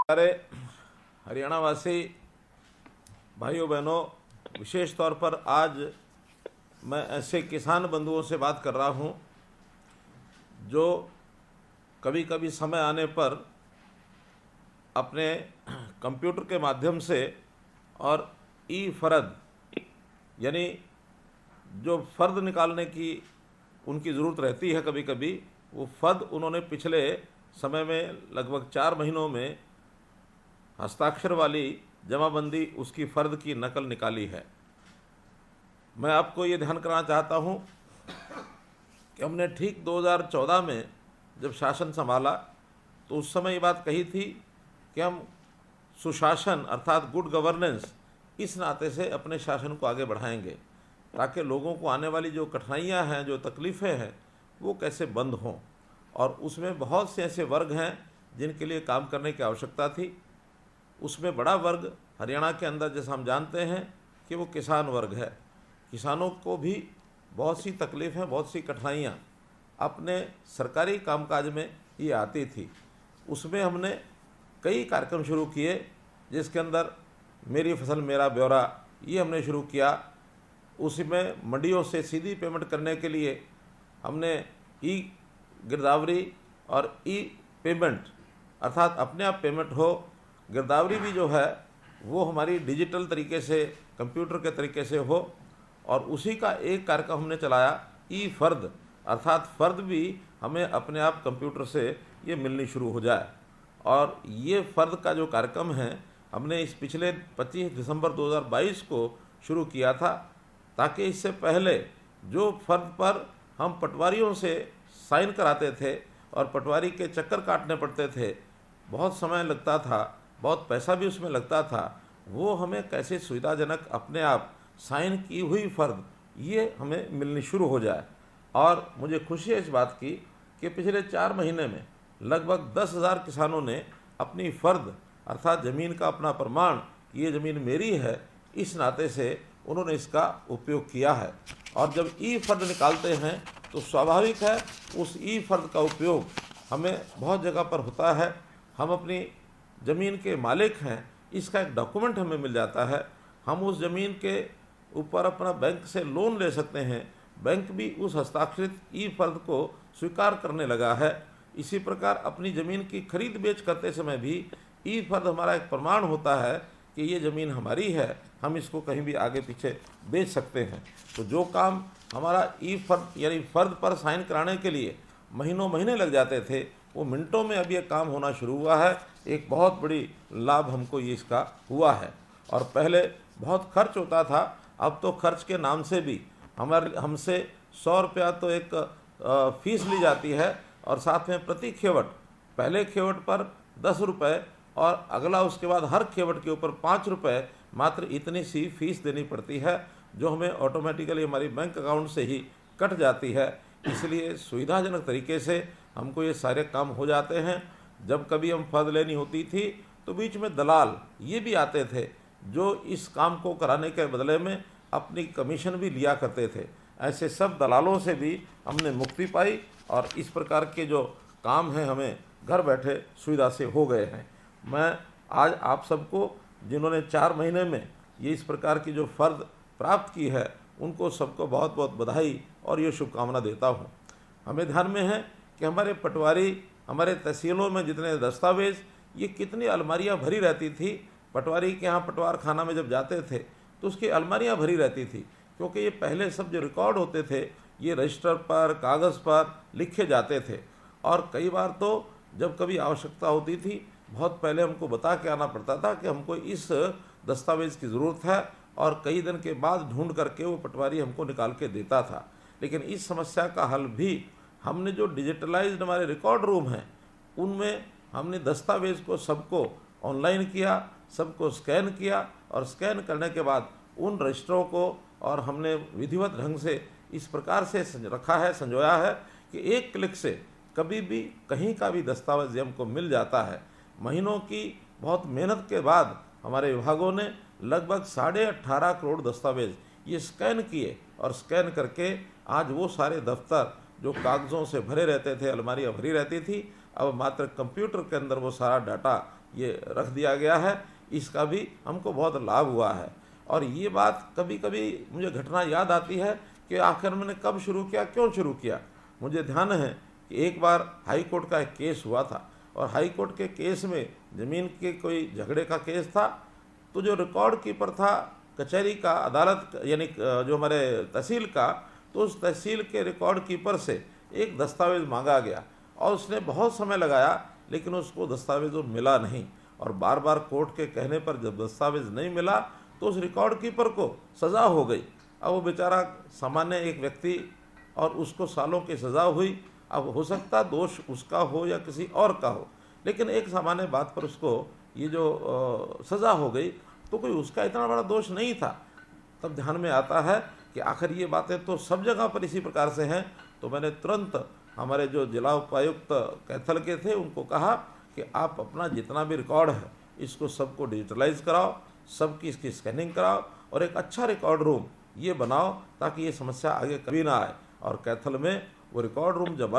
सारे हरियाणा वासी भाइयों बहनों, विशेष तौर पर आज मैं ऐसे किसान बंधुओं से बात कर रहा हूं जो कभी कभी समय आने पर अपने कंप्यूटर के माध्यम से और ई फर्द यानी जो फ़र्द निकालने की उनकी ज़रूरत रहती है, कभी कभी वो फ़र्द उन्होंने पिछले समय में लगभग 4 महीनों में हस्ताक्षर वाली जमाबंदी उसकी फ़र्द की नकल निकाली है। मैं आपको ये ध्यान कराना चाहता हूँ कि हमने ठीक 2014 में जब शासन संभाला तो उस समय ये बात कही थी कि हम सुशासन अर्थात गुड गवर्नेंस इस नाते से अपने शासन को आगे बढ़ाएंगे ताकि लोगों को आने वाली जो कठिनाइयाँ हैं, जो तकलीफ़ें हैं, वो कैसे बंद हों। और उसमें बहुत से ऐसे वर्ग हैं जिनके लिए काम करने की आवश्यकता थी। उसमें बड़ा वर्ग हरियाणा के अंदर, जैसा हम जानते हैं कि वो किसान वर्ग है। किसानों को भी बहुत सी तकलीफ़ें, बहुत सी कठिनाइयाँ अपने सरकारी कामकाज में ये आती थी। उसमें हमने कई कार्यक्रम शुरू किए, जिसके अंदर मेरी फसल मेरा ब्यौरा ये हमने शुरू किया। उसी में मंडियों से सीधी पेमेंट करने के लिए हमने ई गिरदावरी और ई पेमेंट अर्थात अपने आप पेमेंट हो, गिरदावरी भी जो है वो हमारी डिजिटल तरीके से, कंप्यूटर के तरीके से हो। और उसी का एक कार्यक्रम हमने चलाया ई फ़र्द अर्थात फ़र्द भी हमें अपने आप कंप्यूटर से ये मिलनी शुरू हो जाए। और ये फ़र्द का जो कार्यक्रम है हमने इस पिछले 25 दिसंबर 2022 को शुरू किया था, ताकि इससे पहले जो फ़र्द पर हम पटवारियों से साइन कराते थे और पटवारी के चक्कर काटने पड़ते थे, बहुत समय लगता था, बहुत पैसा भी उसमें लगता था, वो हमें कैसे सुविधाजनक अपने आप साइन की हुई फ़र्द ये हमें मिलनी शुरू हो जाए। और मुझे खुशी है इस बात की कि पिछले 4 महीने में लगभग 10,000 किसानों ने अपनी फ़र्द अर्थात ज़मीन का अपना प्रमाण कि ये ज़मीन मेरी है, इस नाते से उन्होंने इसका उपयोग किया है। और जब ई फ़र्द निकालते हैं तो स्वाभाविक है उस ई फ़र्द का उपयोग हमें बहुत जगह पर होता है। हम अपनी ज़मीन के मालिक हैं, इसका एक डॉक्यूमेंट हमें मिल जाता है। हम उस ज़मीन के ऊपर अपना बैंक से लोन ले सकते हैं, बैंक भी उस हस्ताक्षरित ई फ़र्द को स्वीकार करने लगा है। इसी प्रकार अपनी ज़मीन की खरीद बेच करते समय भी ई फ़र्द हमारा एक प्रमाण होता है कि ये ज़मीन हमारी है, हम इसको कहीं भी आगे पीछे बेच सकते हैं। तो जो काम हमारा ई फ़र्द यानी फ़र्द पर साइन कराने के लिए महीनों महीने लग जाते थे, वो मिनटों में अब ये काम होना शुरू हुआ है। एक बहुत बड़ी लाभ हमको ये इसका हुआ है। और पहले बहुत खर्च होता था, अब तो खर्च के नाम से भी हमसे 100 रुपया तो एक फ़ीस ली जाती है और साथ में प्रति खेवट, पहले खेवट पर 10 रुपये और अगला उसके बाद हर खेवट के ऊपर 5 रुपये मात्र इतनी सी फ़ीस देनी पड़ती है, जो हमें ऑटोमेटिकली हमारी बैंक अकाउंट से ही कट जाती है। इसलिए सुविधाजनक तरीके से हमको ये सारे काम हो जाते हैं। जब कभी हम फ़र्द लेनी होती थी तो बीच में दलाल ये भी आते थे जो इस काम को कराने के बदले में अपनी कमीशन भी लिया करते थे। ऐसे सब दलालों से भी हमने मुक्ति पाई और इस प्रकार के जो काम हैं हमें घर बैठे सुविधा से हो गए हैं। मैं आज आप सबको जिन्होंने 4 महीने में ये इस प्रकार की जो फ़र्द प्राप्त की है, उनको सबको बहुत बहुत बधाई और ये शुभकामना देता हूँ। हमें ध्यान में है कि हमारे पटवारी, हमारे तहसीलों में जितने दस्तावेज़, ये कितनी अलमारियाँ भरी रहती थी। पटवारी के यहाँ पटवार खाना में जब जाते थे तो उसकी अलमारियाँ भरी रहती थी, क्योंकि ये पहले सब जो रिकॉर्ड होते थे ये रजिस्टर पर, कागज़ पर लिखे जाते थे। और कई बार तो जब कभी आवश्यकता होती थी, बहुत पहले हमको बता के आना पड़ता था कि हमको इस दस्तावेज़ की ज़रूरत है, और कई दिन के बाद ढूंढ करके वो पटवारी हमको निकाल के देता था। लेकिन इस समस्या का हल भी हमने जो डिजिटलाइज्ड हमारे रिकॉर्ड रूम हैं उनमें हमने दस्तावेज़ को सबको ऑनलाइन किया, सबको स्कैन किया, और स्कैन करने के बाद उन रजिस्टरों को और हमने विधिवत ढंग से इस प्रकार से रखा है, संजोया है कि एक क्लिक से कभी भी कहीं का भी दस्तावेज हमको मिल जाता है। महीनों की बहुत मेहनत के बाद हमारे विभागों ने लगभग 18.5 करोड़ दस्तावेज ये स्कैन किए, और स्कैन करके आज वो सारे दफ्तर जो कागज़ों से भरे रहते थे, अलमारियाँ भरी रहती थी, अब मात्र कंप्यूटर के अंदर वो सारा डाटा ये रख दिया गया है, इसका भी हमको बहुत लाभ हुआ है। और ये बात कभी कभी मुझे घटना याद आती है कि आखिर मैंने कब शुरू किया, क्यों शुरू किया। मुझे ध्यान है कि एक बार हाई कोर्ट का एक केस हुआ था और हाई कोर्ट के केस में ज़मीन के कोई झगड़े का केस था। तो जो रिकॉर्ड कीपर था कचहरी का, अदालत यानी जो हमारे तहसील का, तो उस तहसील के रिकॉर्ड कीपर से एक दस्तावेज़ मांगा गया और उसने बहुत समय लगाया, लेकिन उसको दस्तावेज़ मिला नहीं। और बार बार कोर्ट के कहने पर जब दस्तावेज़ नहीं मिला तो उस रिकॉर्ड कीपर को सज़ा हो गई। अब वो बेचारा सामान्य एक व्यक्ति और उसको सालों की सज़ा हुई। अब हो सकता दोष उसका हो या किसी और का हो, लेकिन एक सामान्य बात पर उसको ये जो सज़ा हो गई तो कोई उसका इतना बड़ा दोष नहीं था। तब ध्यान में आता है कि आखिर ये बातें तो सब जगह पर इसी प्रकार से हैं। तो मैंने तुरंत हमारे जो जिला उपायुक्त कैथल के थे उनको कहा कि आप अपना जितना भी रिकॉर्ड है इसको सबको डिजिटलाइज कराओ, सबकी इसकी स्कैनिंग कराओ और एक अच्छा रिकॉर्ड रूम ये बनाओ ताकि ये समस्या आगे कभी ना आए। और कैथल में वो रिकॉर्ड रूम जब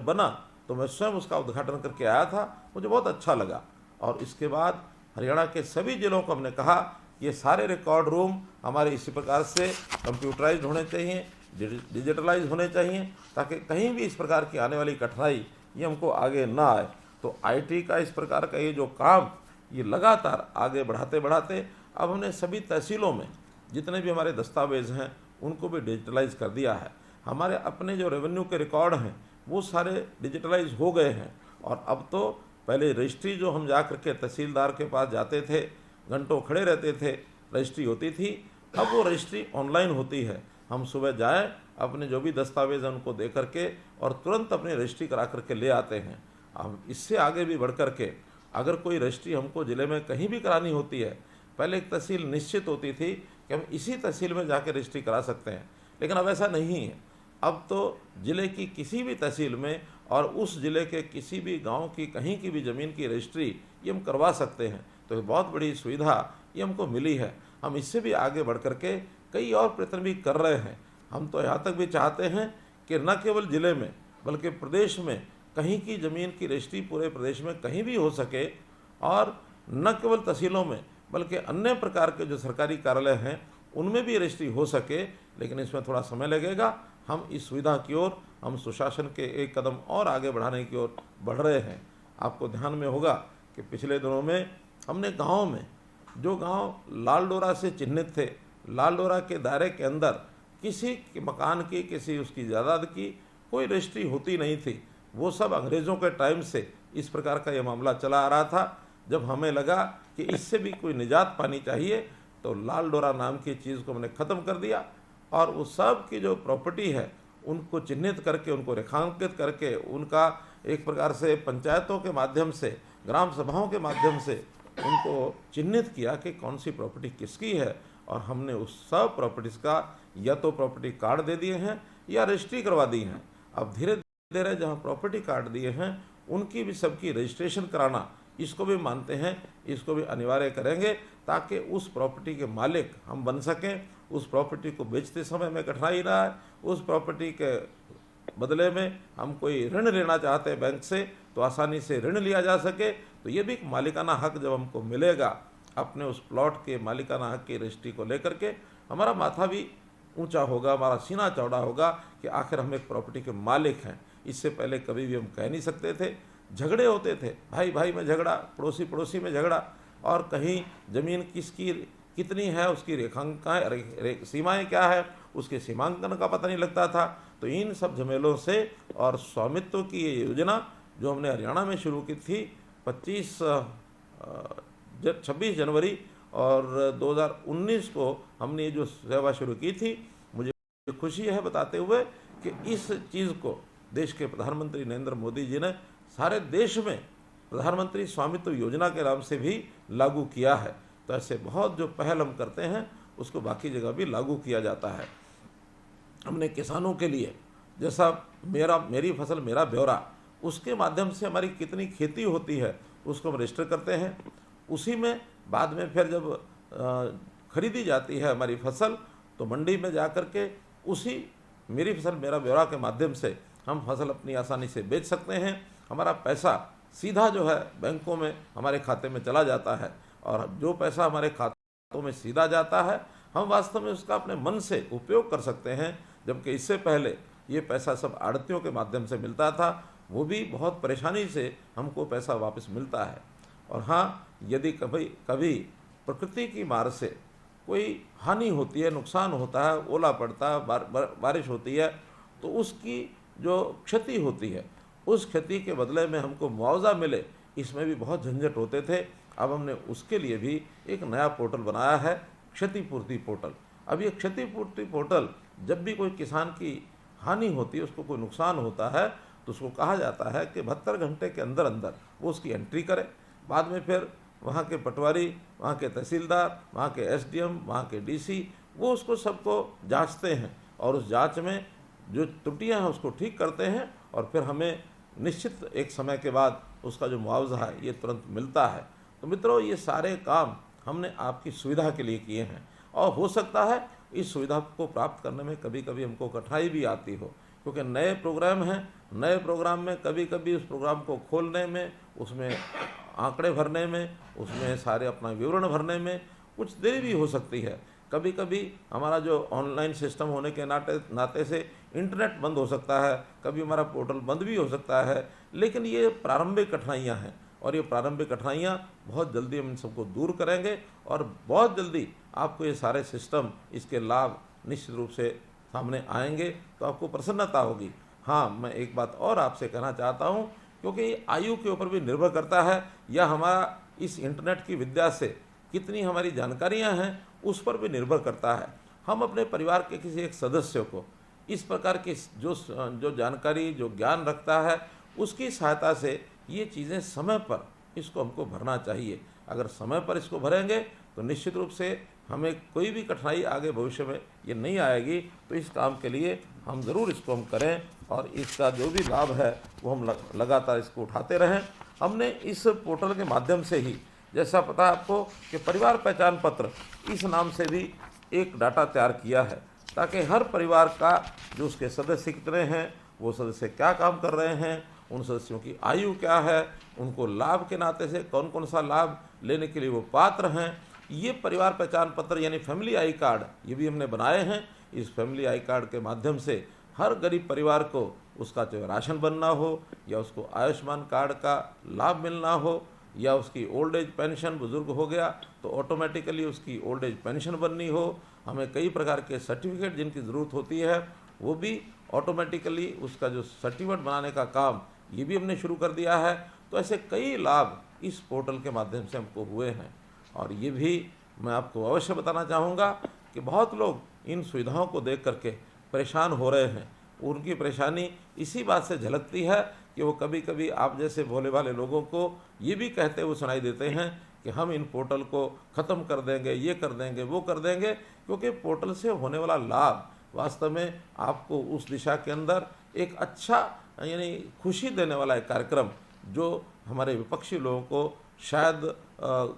बना तो मैं स्वयं उसका उद्घाटन करके आया था, मुझे बहुत अच्छा लगा। और इसके बाद हरियाणा के सभी जिलों को हमने कहा ये सारे रिकॉर्ड रूम हमारे इसी प्रकार से कंप्यूटराइज्ड होने चाहिए, डिजिटलाइज होने चाहिए, ताकि कहीं भी इस प्रकार की आने वाली कठिनाई ये हमको आगे ना आए। तो आईटी का इस प्रकार का ये जो काम ये लगातार आगे बढ़ाते बढ़ाते अब हमने सभी तहसीलों में जितने भी हमारे दस्तावेज़ हैं उनको भी डिजिटलाइज कर दिया है। हमारे अपने जो रेवेन्यू के रिकॉर्ड हैं वो सारे डिजिटलाइज हो गए हैं। और अब तो पहले रजिस्ट्री जो हम जा कर के तहसीलदार के पास जाते थे, घंटों खड़े रहते थे, रजिस्ट्री होती थी, अब वो रजिस्ट्री ऑनलाइन होती है। हम सुबह जाएं, अपने जो भी दस्तावेज़ हैं उनको दे करके और तुरंत अपनी रजिस्ट्री करा करके ले आते हैं। अब इससे आगे भी बढ़ कर के अगर कोई रजिस्ट्री हमको ज़िले में कहीं भी करानी होती है, पहले एक तहसील निश्चित होती थी कि हम इसी तहसील में जाकर रजिस्ट्री करा सकते हैं, लेकिन अब ऐसा नहीं है। अब तो ज़िले की किसी भी तहसील में और उस ज़िले के किसी भी गांव की कहीं की भी ज़मीन की रजिस्ट्री ये हम करवा सकते हैं। तो ये बहुत बड़ी सुविधा ये हमको मिली है। हम इससे भी आगे बढ़ कर के कई और प्रयत्न भी कर रहे हैं। हम तो यहाँ तक भी चाहते हैं कि न केवल ज़िले में बल्कि प्रदेश में कहीं की ज़मीन की रजिस्ट्री पूरे प्रदेश में कहीं भी हो सके, और न केवल तहसीलों में बल्कि अन्य प्रकार के जो सरकारी कार्यालय हैं उनमें भी रजिस्ट्री हो सके। लेकिन इसमें थोड़ा समय लगेगा। हम इस सुविधा की ओर, हम सुशासन के एक कदम और आगे बढ़ाने की ओर बढ़ रहे हैं। आपको ध्यान में होगा कि पिछले दिनों में हमने गाँव में, जो गांव लाल डोरा से चिन्हित थे, लाल डोरा के दायरे के अंदर किसी के मकान की, किसी उसकी जायदाद की कोई रजिस्ट्री होती नहीं थी, वो सब अंग्रेज़ों के टाइम से इस प्रकार का ये मामला चला आ रहा था। जब हमें लगा कि इससे भी कोई निजात पानी चाहिए तो लाल डोरा नाम की चीज़ को हमने ख़त्म कर दिया और उस सब की जो प्रॉपर्टी है उनको चिन्हित करके, उनको रेखांकित करके, उनका एक प्रकार से पंचायतों के माध्यम से, ग्राम सभाओं के माध्यम से उनको चिन्हित किया कि कौन सी प्रॉपर्टी किसकी है। और हमने उस सब प्रॉपर्टीज़ का या तो प्रॉपर्टी कार्ड दे दिए हैं या रजिस्ट्री करवा दी हैं। अब धीरे धीरे जहाँ प्रॉपर्टी कार्ड दिए हैं उनकी भी सबकी रजिस्ट्रेशन कराना, इसको भी मानते हैं, इसको भी अनिवार्य करेंगे ताकि उस प्रॉपर्टी के मालिक हम बन सकें। उस प्रॉपर्टी को बेचते समय में कठिनाई ना आए, उस प्रॉपर्टी के बदले में हम कोई ऋण लेना चाहते हैं बैंक से तो आसानी से ऋण लिया जा सके। तो ये भी एक मालिकाना हक जब हमको मिलेगा अपने उस प्लॉट के मालिकाना हक की रजिस्ट्री को लेकर के, हमारा माथा भी ऊंचा होगा, हमारा सीना चौड़ा होगा कि आखिर हम एक प्रॉपर्टी के मालिक हैं। इससे पहले कभी भी हम कह नहीं सकते थे। झगड़े होते थे, भाई भाई में झगड़ा, पड़ोसी पड़ोसी में झगड़ा, और कहीं ज़मीन किसकी कितनी है, उसकी रेखांकन सीमाएँ क्या है, उसके सीमांकन का पता नहीं लगता था। तो इन सब झमेलों से और स्वामित्व की ये योजना जो हमने हरियाणा में शुरू की थी 26 जनवरी और 2019 को हमने ये जो सेवा शुरू की थी, मुझे खुशी है बताते हुए कि इस चीज़ को देश के प्रधानमंत्री नरेंद्र मोदी जी ने सारे देश में प्रधानमंत्री स्वामित्व योजना के नाम से भी लागू किया है। तो ऐसे बहुत जो पहल हम करते हैं उसको बाकी जगह भी लागू किया जाता है। हमने किसानों के लिए जैसा मेरी फसल मेरा ब्यौरा, उसके माध्यम से हमारी कितनी खेती होती है उसको हम रजिस्टर करते हैं। उसी में बाद में फिर जब खरीदी जाती है हमारी फसल तो मंडी में जा कर के उसी मेरी फसल मेरा ब्यौरा के माध्यम से हम फसल अपनी आसानी से बेच सकते हैं। हमारा पैसा सीधा जो है बैंकों में हमारे खाते में चला जाता है, और जो पैसा हमारे खातों में सीधा जाता है हम वास्तव में उसका अपने मन से उपयोग कर सकते हैं। जबकि इससे पहले ये पैसा सब आड़तियों के माध्यम से मिलता था, वो भी बहुत परेशानी से हमको पैसा वापस मिलता है। और हाँ, यदि कभी कभी प्रकृति की मार से कोई हानि होती है, नुकसान होता है, ओला पड़ता है, बारिश होती है, तो उसकी जो क्षति होती है उस क्षति के बदले में हमको मुआवजा मिले, इसमें भी बहुत झंझट होते थे। अब हमने उसके लिए भी एक नया पोर्टल बनाया है, क्षतिपूर्ति पोर्टल। अब ये क्षतिपूर्ति पोर्टल, जब भी कोई किसान की हानि होती है, उसको कोई नुकसान होता है, तो उसको कहा जाता है कि 72 घंटे के अंदर अंदर वो उसकी एंट्री करे। बाद में फिर वहाँ के पटवारी, वहाँ के तहसीलदार, वहाँ के एसडीएम, वहाँ के डीसी, वो उसको सबको जांचते हैं और उस जांच में जो त्रुटियां हैं उसको ठीक करते हैं, और फिर हमें निश्चित एक समय के बाद उसका जो मुआवजा है ये तुरंत मिलता है। तो मित्रों, ये सारे काम हमने आपकी सुविधा के लिए किए हैं, और हो सकता है इस सुविधा को प्राप्त करने में कभी कभी हमको कठिनाई भी आती हो, क्योंकि नए प्रोग्राम हैं। नए प्रोग्राम में कभी कभी उस प्रोग्राम को खोलने में, उसमें आंकड़े भरने में, उसमें सारे अपना विवरण भरने में कुछ देरी भी हो सकती है। कभी कभी हमारा जो ऑनलाइन सिस्टम होने के नाते से इंटरनेट बंद हो सकता है, कभी हमारा पोर्टल बंद भी हो सकता है। लेकिन ये प्रारंभिक कठिनाइयाँ हैं, और ये प्रारंभिक कठिनाइयाँ बहुत जल्दी हम इन सबको दूर करेंगे, और बहुत जल्दी आपको ये सारे सिस्टम, इसके लाभ निश्चित रूप से सामने आएंगे, तो आपको प्रसन्नता होगी। हाँ, मैं एक बात और आपसे कहना चाहता हूँ, क्योंकि ये आयु के ऊपर भी निर्भर करता है, या हमारा इस इंटरनेट की विद्या से कितनी हमारी जानकारियाँ हैं उस पर भी निर्भर करता है। हम अपने परिवार के किसी एक सदस्य को इस प्रकार की जो जानकारी, जो ज्ञान रखता है, उसकी सहायता से ये चीज़ें समय पर इसको हमको भरना चाहिए। अगर समय पर इसको भरेंगे तो निश्चित रूप से हमें कोई भी कठिनाई आगे भविष्य में ये नहीं आएगी। तो इस काम के लिए हम ज़रूर इसको हम करें, और इसका जो भी लाभ है वो हम लगातार इसको उठाते रहें। हमने इस पोर्टल के माध्यम से ही, जैसा पता है आपको कि परिवार पहचान पत्र इस नाम से भी एक डाटा तैयार किया है, ताकि हर परिवार का जो उसके सदस्य कितने हैं, वो सदस्य क्या काम कर रहे हैं, उन सदस्यों की आयु क्या है, उनको लाभ के नाते से कौन कौन सा लाभ लेने के लिए वो पात्र हैं, ये परिवार पहचान पत्र यानी फैमिली आई कार्ड ये भी हमने बनाए हैं। इस फैमिली आई कार्ड के माध्यम से हर गरीब परिवार को उसका चाहे राशन बनना हो, या उसको आयुष्मान कार्ड का लाभ मिलना हो, या उसकी ओल्ड एज पेंशन, बुजुर्ग हो गया तो ऑटोमेटिकली उसकी ओल्ड एज पेंशन बननी हो, हमें कई प्रकार के सर्टिफिकेट जिनकी ज़रूरत होती है वो भी ऑटोमेटिकली उसका जो सर्टिफिकेट बनाने का काम ये भी हमने शुरू कर दिया है। तो ऐसे कई लाभ इस पोर्टल के माध्यम से हमको हुए हैं, और ये भी मैं आपको अवश्य बताना चाहूँगा कि बहुत लोग इन सुविधाओं को देख करके परेशान हो रहे हैं। उनकी परेशानी इसी बात से झलकती है कि वो कभी कभी आप जैसे भोले भाले लोगों को ये भी कहते हुए सुनाई देते हैं कि हम इन पोर्टल को ख़त्म कर देंगे, ये कर देंगे, वो कर देंगे, क्योंकि पोर्टल से होने वाला लाभ वास्तव में आपको उस दिशा के अंदर एक अच्छा यानी खुशी देने वाला एक कार्यक्रम, जो हमारे विपक्षी लोगों को शायद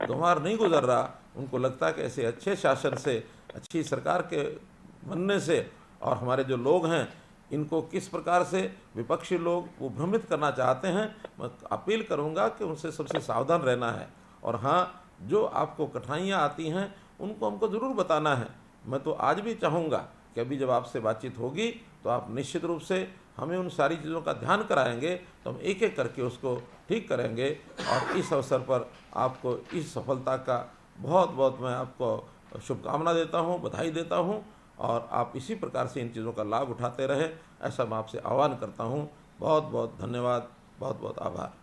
गंवार नहीं गुजर रहा। उनको लगता है कि ऐसे अच्छे शासन से, अच्छी सरकार के बनने से, और हमारे जो लोग हैं इनको किस प्रकार से विपक्षी लोग वो भ्रमित करना चाहते हैं। मैं अपील करूंगा कि उनसे सबसे सावधान रहना है, और हाँ, जो आपको कठिनाइयाँ आती हैं उनको हमको ज़रूर बताना है। मैं तो आज भी चाहूँगा कि अभी जब आपसे बातचीत होगी तो आप निश्चित रूप से हमें उन सारी चीज़ों का ध्यान कराएंगे, तो हम एक एक करके उसको ठीक करेंगे। और इस अवसर पर आपको इस सफलता का बहुत बहुत मैं आपको शुभकामना देता हूँ, बधाई देता हूँ, और आप इसी प्रकार से इन चीज़ों का लाभ उठाते रहें, ऐसा मैं आपसे आह्वान करता हूँ। बहुत बहुत धन्यवाद, बहुत बहुत आभार।